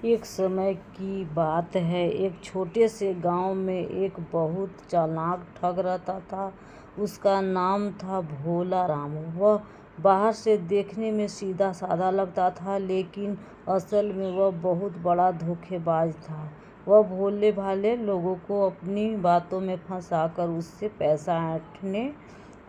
एक समय की बात है। एक छोटे से गांव में एक बहुत चालाक ठग रहता था। उसका नाम था भोला राम। वह बाहर से देखने में सीधा साधा लगता था, लेकिन असल में वह बहुत बड़ा धोखेबाज था। वह भोले भाले लोगों को अपनी बातों में फंसाकर उससे पैसा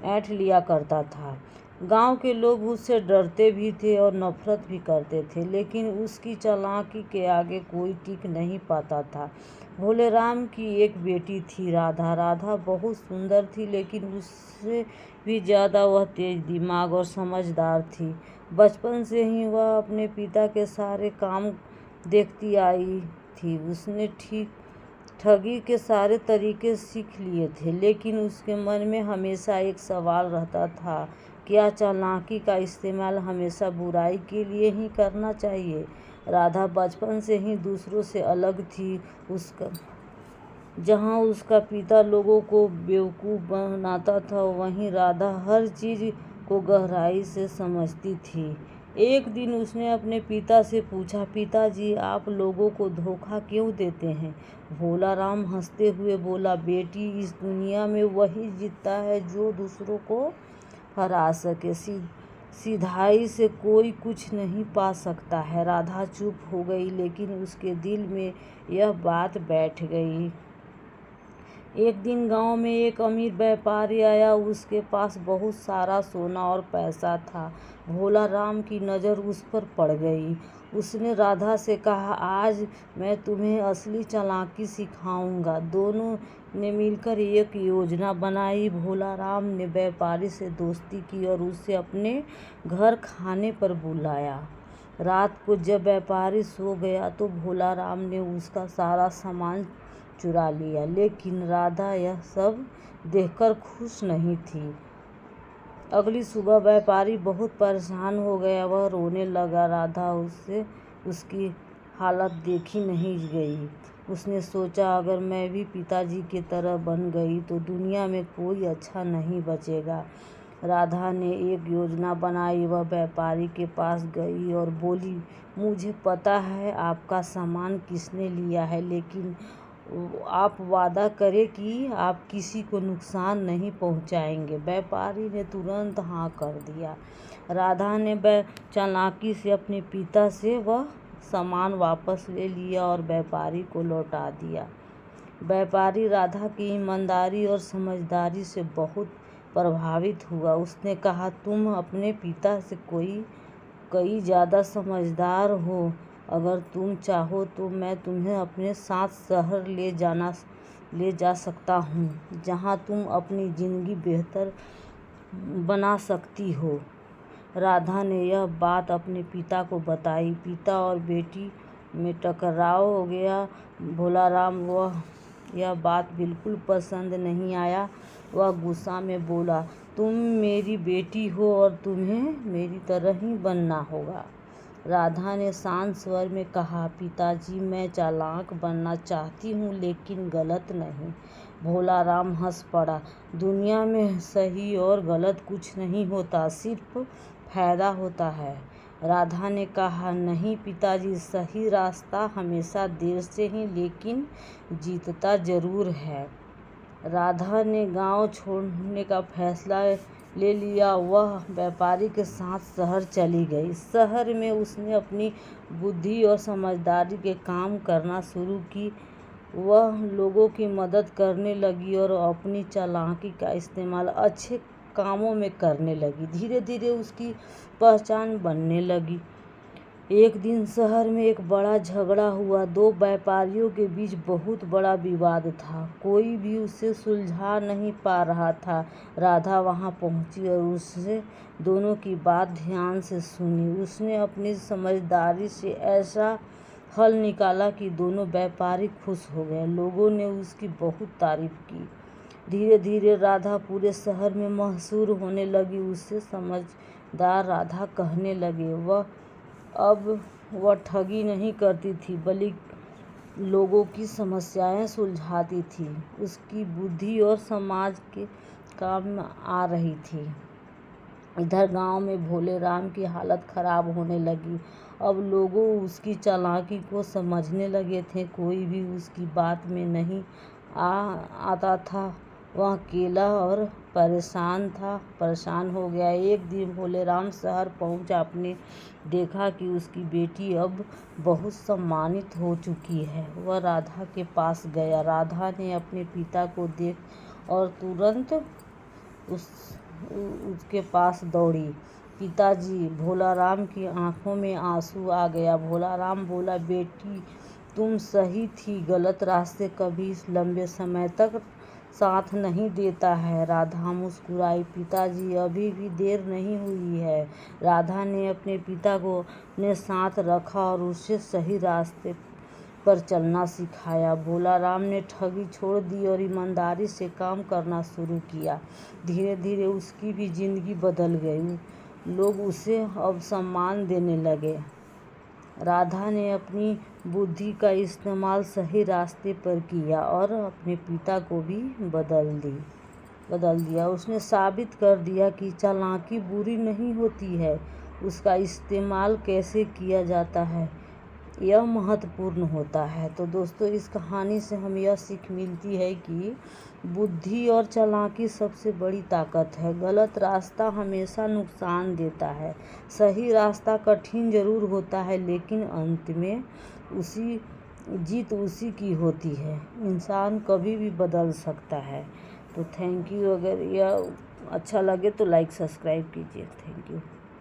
ऐंठ लिया करता था। गांव के लोग उससे डरते भी थे और नफरत भी करते थे, लेकिन उसकी चालाकी के आगे कोई टिक नहीं पाता था। भोले राम की एक बेटी थी, राधा। राधा बहुत सुंदर थी, लेकिन उससे भी ज़्यादा वह तेज दिमाग और समझदार थी। बचपन से ही वह अपने पिता के सारे काम देखती आई थी। उसने ठगी के सारे तरीके सीख लिए थे, लेकिन उसके मन में हमेशा एक सवाल रहता था, क्या चालाकी का इस्तेमाल हमेशा बुराई के लिए ही करना चाहिए? राधा बचपन से ही दूसरों से अलग थी। जहाँ उसका पिता लोगों को बेवकूफ़ बनाता था, वहीं राधा हर चीज़ को गहराई से समझती थी। एक दिन उसने अपने पिता से पूछा, पिताजी, आप लोगों को धोखा क्यों देते हैं? भोला राम हंसते हुए बोला, बेटी, इस दुनिया में वही जीतता है जो दूसरों को हरा सके। सिधाई से कोई कुछ नहीं पा सकता है। राधा चुप हो गई, लेकिन उसके दिल में यह बात बैठ गई। एक दिन गांव में एक अमीर व्यापारी आया। उसके पास बहुत सारा सोना और पैसा था। भोला राम की नज़र उस पर पड़ गई। उसने राधा से कहा, आज मैं तुम्हें असली चालाकी सिखाऊंगा। दोनों ने मिलकर एक योजना बनाई। भोला राम ने व्यापारी से दोस्ती की और उसे अपने घर खाने पर बुलाया। रात को जब व्यापारी सो गया तो भोला राम ने उसका सारा सामान चुरा लिया, लेकिन राधा यह सब देखकर खुश नहीं थी। अगली सुबह व्यापारी बहुत परेशान हो गया। वह रोने लगा। राधा उसकी हालत देखी नहीं गई। उसने सोचा, अगर मैं भी पिताजी की तरह बन गई तो दुनिया में कोई अच्छा नहीं बचेगा। राधा ने एक योजना बनाई। वह व्यापारी के पास गई और बोली, मुझे पता है आपका सामान किसने लिया है, लेकिन आप वादा करें कि आप किसी को नुकसान नहीं पहुंचाएंगे। व्यापारी ने तुरंत हाँ कर दिया। राधा ने चालाकी से अपने पिता से वह सामान वापस ले लिया और व्यापारी को लौटा दिया। व्यापारी राधा की ईमानदारी और समझदारी से बहुत प्रभावित हुआ। उसने कहा, तुम अपने पिता से कई ज़्यादा समझदार हो। अगर तुम चाहो तो मैं तुम्हें अपने साथ शहर ले जा सकता हूँ, जहाँ तुम अपनी ज़िंदगी बेहतर बना सकती हो। राधा ने यह बात अपने पिता को बताई। पिता और बेटी में टकराव हो गया। भोला राम यह बात बिल्कुल पसंद नहीं आया। वह गुस्सा में बोला, तुम मेरी बेटी हो और तुम्हें मेरी तरह ही बनना होगा। राधा ने शांत स्वर में कहा, पिताजी, मैं चालाक बनना चाहती हूँ, लेकिन गलत नहीं। भोला राम हंस पड़ा। दुनिया में सही और गलत कुछ नहीं होता, सिर्फ फायदा होता है। राधा ने कहा, नहीं पिताजी, सही रास्ता हमेशा देर से ही लेकिन जीतता जरूर है। राधा ने गांव छोड़ने का फैसला ले लिया। वह व्यापारी के साथ शहर चली गई। शहर में उसने अपनी बुद्धि और समझदारी के काम करना शुरू की। वह लोगों की मदद करने लगी और अपनी चालाकी का इस्तेमाल अच्छे कामों में करने लगी। धीरे धीरे उसकी पहचान बनने लगी। एक दिन शहर में एक बड़ा झगड़ा हुआ। दो व्यापारियों के बीच बहुत बड़ा विवाद था। कोई भी उसे सुलझा नहीं पा रहा था। राधा वहां पहुंची और उसने दोनों की बात ध्यान से सुनी। उसने अपनी समझदारी से ऐसा हल निकाला कि दोनों व्यापारी खुश हो गए। लोगों ने उसकी बहुत तारीफ की। धीरे धीरे राधा पूरे शहर में मशहूर होने लगी। उससे समझदार राधा कहने लगे। अब वह ठगी नहीं करती थी, बल्कि लोगों की समस्याएं सुलझाती थी। उसकी बुद्धि और समाज के काम आ रही थी। इधर गांव में भोले राम की हालत खराब होने लगी। अब लोग उसकी चालाकी को समझने लगे थे। कोई भी उसकी बात में नहीं आता था। वह अकेला और परेशान हो गया। एक दिन भोलेराम शहर पहुंचा। आपने देखा कि उसकी बेटी अब बहुत सम्मानित हो चुकी है। वह राधा के पास गया। राधा ने अपने पिता को देख और तुरंत उसके पास दौड़ी। पिताजी! भोलाराम की आंखों में आंसू आ गया। भोलाराम बोला, बेटी तुम सही थी। गलत रास्ते कभी लंबे समय तक साथ नहीं देता है। राधा मुस्कुराई। पिताजी अभी भी देर नहीं हुई है। राधा ने अपने पिता को अपने साथ रखा और उसे सही रास्ते पर चलना सिखाया। भोलाराम ने ठगी छोड़ दी और ईमानदारी से काम करना शुरू किया। धीरे धीरे उसकी भी जिंदगी बदल गई। लोग उसे अब सम्मान देने लगे। राधा ने अपनी बुद्धि का इस्तेमाल सही रास्ते पर किया और अपने पिता को भी बदल दिया। उसने साबित कर दिया कि चालाकी बुरी नहीं होती है, उसका इस्तेमाल कैसे किया जाता है यह महत्वपूर्ण होता है। तो दोस्तों, इस कहानी से हमें यह सीख मिलती है कि बुद्धि और चालाकी सबसे बड़ी ताकत है। गलत रास्ता हमेशा नुकसान देता है। सही रास्ता कठिन जरूर होता है, लेकिन अंत में जीत उसी की होती है। इंसान कभी भी बदल सकता है। तो थैंक यू। अगर यह अच्छा लगे तो लाइक सब्सक्राइब कीजिए। Thank you.